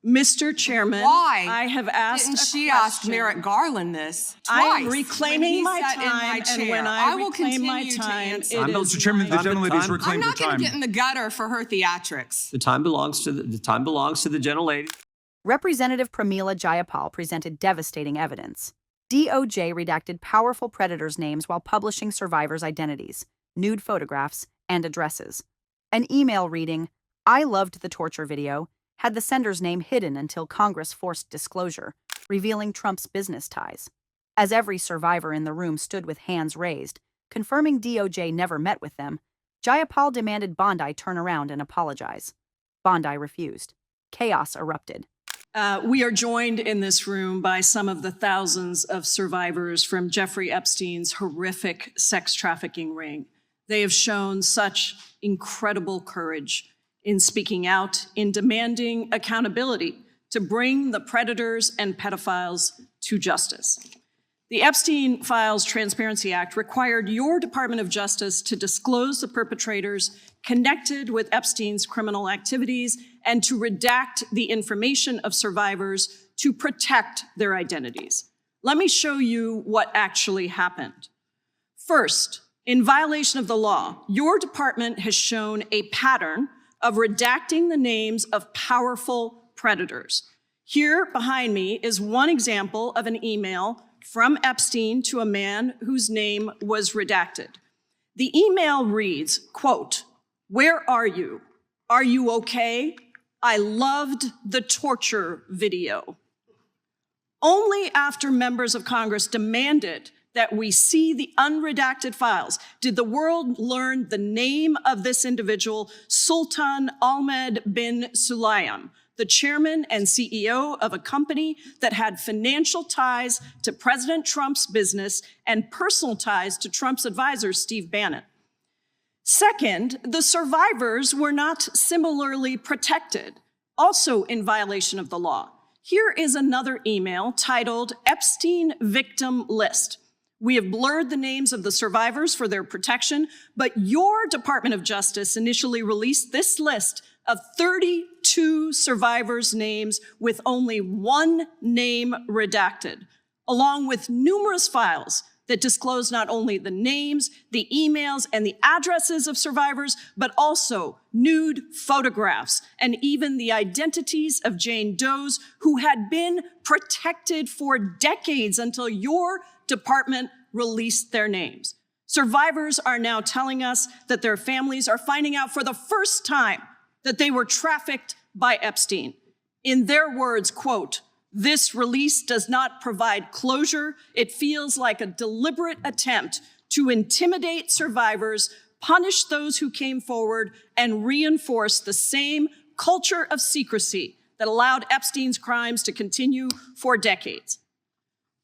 Mr. Chairman, Why I have asked didn't a she question. ask Merrick Garland this I twice? am reclaiming my when he sat in time, my chair? and when I will reclaim my continue to time, answer. it Mr. is Chairman, the my gentlelady's time. reclaimed I'm her not going time. to get in the gutter for her theatrics. The time belongs to the gentlelady. Representative Pramila Jayapal presented devastating evidence. DOJ redacted powerful predators' names while publishing survivors' identities, nude photographs, and addresses. An email reading, "I loved the torture video," had the sender's name hidden until Congress forced disclosure, revealing Trump's business ties. As every survivor in the room stood with hands raised, confirming DOJ never met with them, Jayapal demanded Bondi turn around and apologize. Bondi refused. Chaos erupted. We are joined in this room by some of the thousands of survivors from Jeffrey Epstein's horrific sex trafficking ring. They have shown such incredible courage in speaking out, in demanding accountability to bring the predators and pedophiles to justice. The Epstein Files Transparency Act required your Department of Justice to disclose the perpetrators connected with Epstein's criminal activities and to redact the information of survivors to protect their identities. Let me show you what actually happened. First, in violation of the law, your department has shown a pattern of redacting the names of powerful predators. Here behind me is one example of an email from Epstein to a man whose name was redacted. The email reads, quote, "Where are you? Are you okay? I loved the torture video." Only after members of Congress demanded that we see the unredacted files did the world learn the name of this individual, Sultan Ahmed bin Sulayem, the chairman and CEO of a company that had financial ties to President Trump's business and personal ties to Trump's advisor, Steve Bannon. Second, the survivors were not similarly protected, also in violation of the law. Here is another email titled Epstein Victim List. We have blurred the names of the survivors for their protection, but your Department of Justice initially released this list of 32 survivors' names with only one name redacted, along with numerous files that disclose not only the names, the emails, and the addresses of survivors, but also nude photographs and even the identities of Jane Does who had been protected for decades until your department released their names. Survivors are now telling us that their families are finding out for the first time that they were trafficked by Epstein. In their words, quote, "This release does not provide closure. It feels like a deliberate attempt to intimidate survivors, punish those who came forward, and reinforce the same culture of secrecy that allowed Epstein's crimes to continue for decades."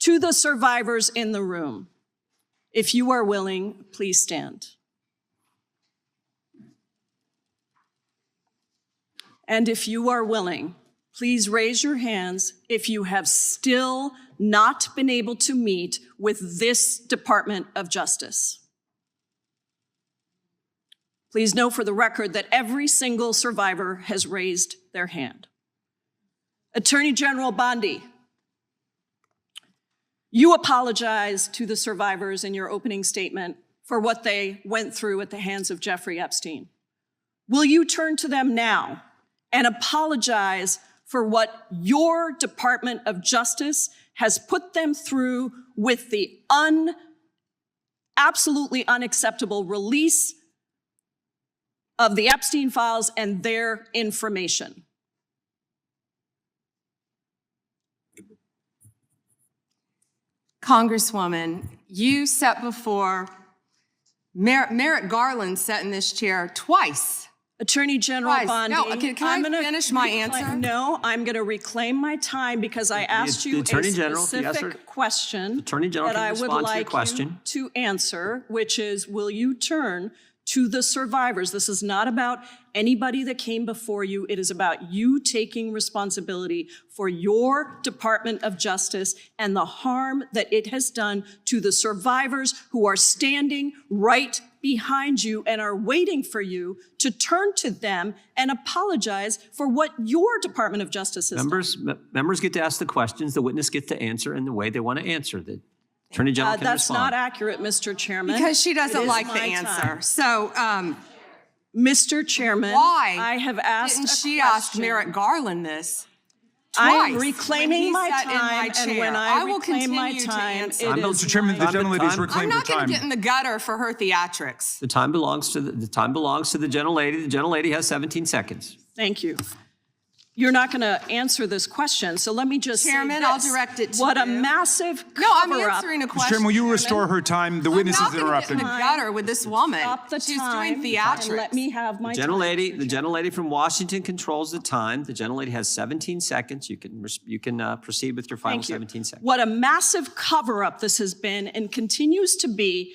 To the survivors in the room, if you are willing, please stand. And if you are willing, please raise your hands if you have still not been able to meet with this Department of Justice. Please know for the record that every single survivor has raised their hand. Attorney General Bondi, you apologized to the survivors in your opening statement for what they went through at the hands of Jeffrey Epstein. Will you turn to them now and apologize for what your Department of Justice has put them through with the absolutely unacceptable release of the Epstein files and their information? Congresswoman, you sat before Merrick Garland sat in this chair twice. Attorney General Bondi, No, can I finish my answer? No, I'm going to reclaim my time because I asked you a specific question Attorney General that I would respond to your like question. you to answer, which is, will you turn to the survivors. This is not about anybody that came before you. It is about you taking responsibility for your Department of Justice and the harm that it has done to the survivors who are standing right behind you and are waiting for you to turn to them and apologize for what your Department of Justice has done. Members get to ask the questions, the witness gets to answer in the way they want to answer. The Attorney General can That's respond. not accurate, Mr. Chairman. Because she doesn't It is like the my answer. time. So, Mr. Chairman, why I have asked didn't a she ask question. Merrick Garland this? I am twice reclaiming when my he sat in my time, and when chair? I will reclaim my continue to time, answer. it is Mr. Chairman, the my gentlelady's time. reclaimed I'm her not going time. to get in the gutter for her theatrics. The time belongs to the time belongs to the gentlelady. The gentlelady has 17 seconds. Thank you. You're not going to answer this question, so let me just Chairman, say I'll this. direct it to What a you. massive No, I'm cover-up. answering a Mr. question. Chairman, will you Chairman. restore her time? The witness I'm is not gonna get in interrupting. the gutter with this woman. Stop the She's time doing and theatrics. let me have my time. The gentlelady from Washington controls the time. The gentlelady has 17 seconds. You can proceed with your final Thank you. 17 seconds. What a massive cover-up this has been and continues to be.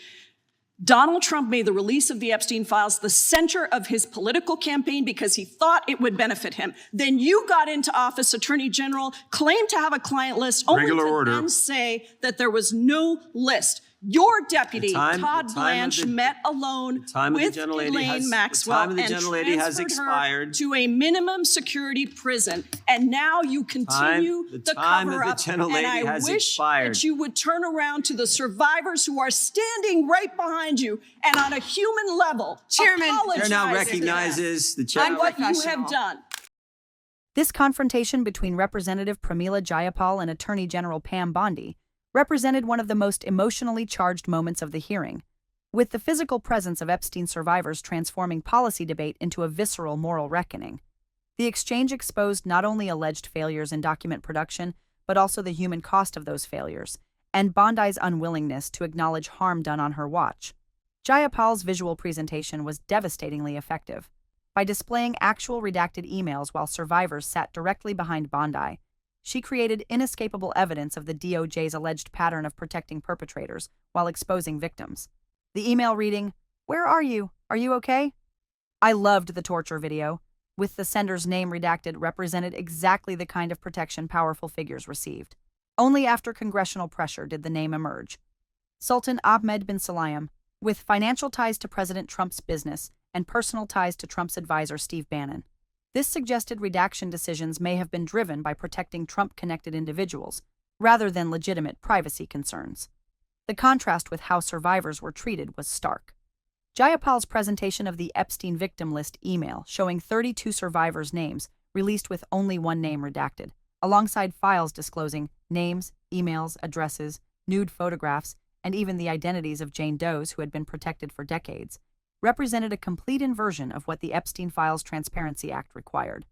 Donald Trump made the release of the Epstein files the center of his political campaign because he thought it would benefit him. Then you got into office, Attorney General, claimed to have a client list, only Regular to order. then say that there was no list. Your deputy, Todd The time of Blanche, the- met alone time of the with gentlelady Elaine has- the Maxwell time of the and gentlelady has transferred her expired. to a minimum security prison. And now you continue The the time of the cover-up. gentlelady And I has wish expired. that you would turn around to the survivors who are standing right behind you and on a human level Chairman, apologize Chair now to them recognizes the on chair. what you Unprofessional. have done. This confrontation between Representative Pramila Jayapal and Attorney General Pam Bondi represented one of the most emotionally charged moments of the hearing, with the physical presence of Epstein survivors transforming policy debate into a visceral moral reckoning. The exchange exposed not only alleged failures in document production, but also the human cost of those failures, and Bondi's unwillingness to acknowledge harm done on her watch. Jayapal's visual presentation was devastatingly effective. By displaying actual redacted emails while survivors sat directly behind Bondi, she created inescapable evidence of the DOJ's alleged pattern of protecting perpetrators while exposing victims. The email reading, "Where are you? Are you okay?" I loved the torture video, with the sender's name redacted, represented exactly the kind of protection powerful figures received. Only after congressional pressure did the name emerge. Sultan Ahmed bin Sulayem, with financial ties to President Trump's business and personal ties to Trump's advisor Steve Bannon. This suggested redaction decisions may have been driven by protecting Trump-connected individuals, rather than legitimate privacy concerns. The contrast with how survivors were treated was stark. Jayapal's presentation of the Epstein victim list email showing 32 survivors' names, released with only one name redacted, alongside files disclosing names, emails, addresses, nude photographs, and even the identities of Jane Does who had been protected for decades, represented a complete inversion of what the Epstein Files Transparency Act required.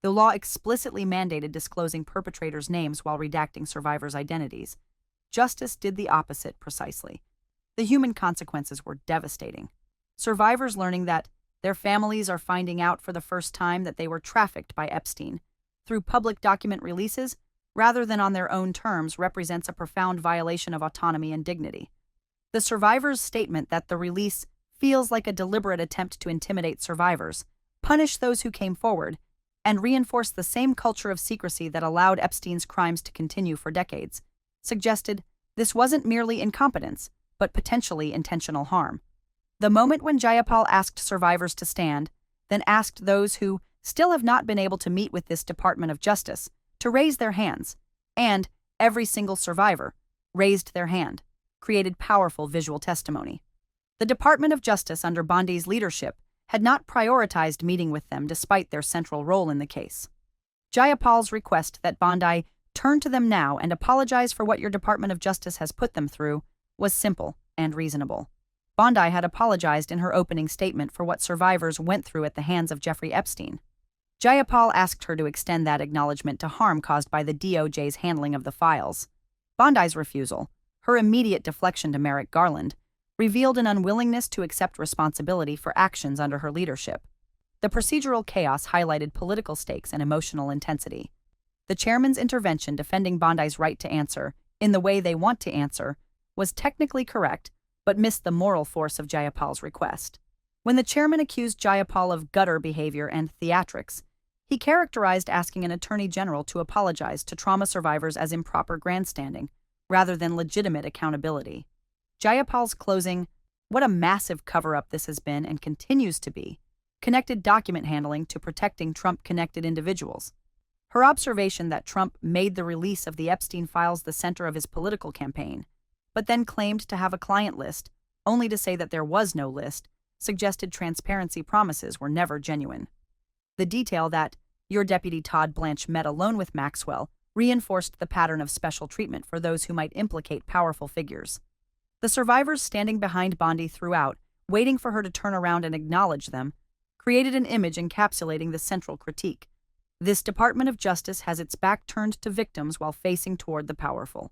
The law explicitly mandated disclosing perpetrators' names while redacting survivors' identities. Justice did the opposite precisely. The human consequences were devastating. Survivors learning that their families are finding out for the first time that they were trafficked by Epstein through public document releases rather than on their own terms represents a profound violation of autonomy and dignity. The survivors' statement that the release feels like a deliberate attempt to intimidate survivors, punish those who came forward, and reinforce the same culture of secrecy that allowed Epstein's crimes to continue for decades, suggested this wasn't merely incompetence, but potentially intentional harm. The moment when Jayapal asked survivors to stand, then asked those who still have not been able to meet with this Department of Justice to raise their hands, and every single survivor raised their hand, created powerful visual testimony. The Department of Justice under Bondi's leadership had not prioritized meeting with them despite their central role in the case. Jayapal's request that Bondi turn to them now and apologize for what your Department of Justice has put them through was simple and reasonable. Bondi had apologized in her opening statement for what survivors went through at the hands of Jeffrey Epstein. Jayapal asked her to extend that acknowledgement to harm caused by the DOJ's handling of the files. Bondi's refusal, her immediate deflection to Merrick Garland, revealed an unwillingness to accept responsibility for actions under her leadership. The procedural chaos highlighted political stakes and emotional intensity. The chairman's intervention defending Bondi's right to answer, in the way they want to answer, was technically correct, but missed the moral force of Jayapal's request. When the chairman accused Jayapal of gutter behavior and theatrics, he characterized asking an attorney general to apologize to trauma survivors as improper grandstanding, rather than legitimate accountability. Jayapal's closing, "What a massive cover-up this has been and continues to be," connected document handling to protecting Trump-connected individuals. Her observation that Trump made the release of the Epstein files the center of his political campaign, but then claimed to have a client list, only to say that there was no list, suggested transparency promises were never genuine. The detail that your deputy Todd Blanche met alone with Maxwell reinforced the pattern of special treatment for those who might implicate powerful figures. The survivors standing behind Bondi throughout, waiting for her to turn around and acknowledge them, created an image encapsulating the central critique. This Department of Justice has its back turned to victims while facing toward the powerful.